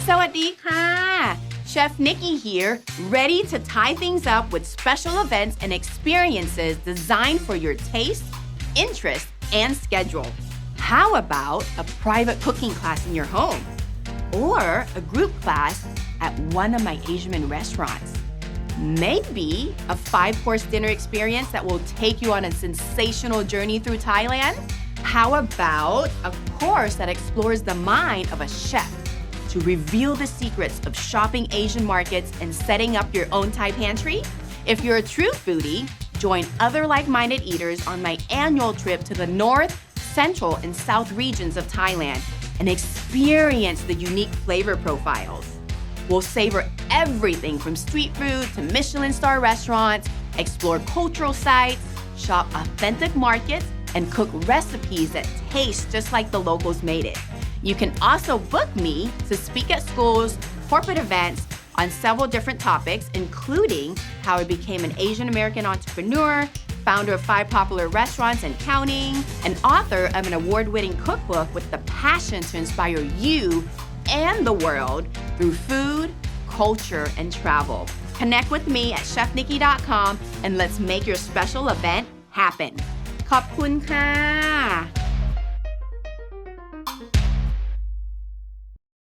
สวัสดีค่ะ Chef Nikky here, ready to tie things up with special events and experiences designed for your taste, interest, and schedule. How about a private cooking class in your home? Or a group class at one of my Asian restaurants? Maybe a 5-course dinner experience that will take you on a sensational journey through Thailand? How about a course that explores the mind of a chef to reveal the secrets of shopping Asian markets and setting up your own Thai pantry? If you're a true foodie, join other like-minded eaters on my annual trip to the North, Central, and South regions of Thailand and experience the unique flavor profiles. We'll savor everything from street food to Michelin star restaurants, explore cultural sites, shop authentic markets, and cook recipes that taste just like the locals made it. You can also book me to speak at schools, corporate events on several different topics, including how I became an Asian American entrepreneur, founder of 5 popular restaurants and counting, and author of an award-winning cookbook with the passion to inspire you and the world through food, culture, and travel. Connect with me at chefnikky.com and let's make your special event happen. ขอบคุณค่ะ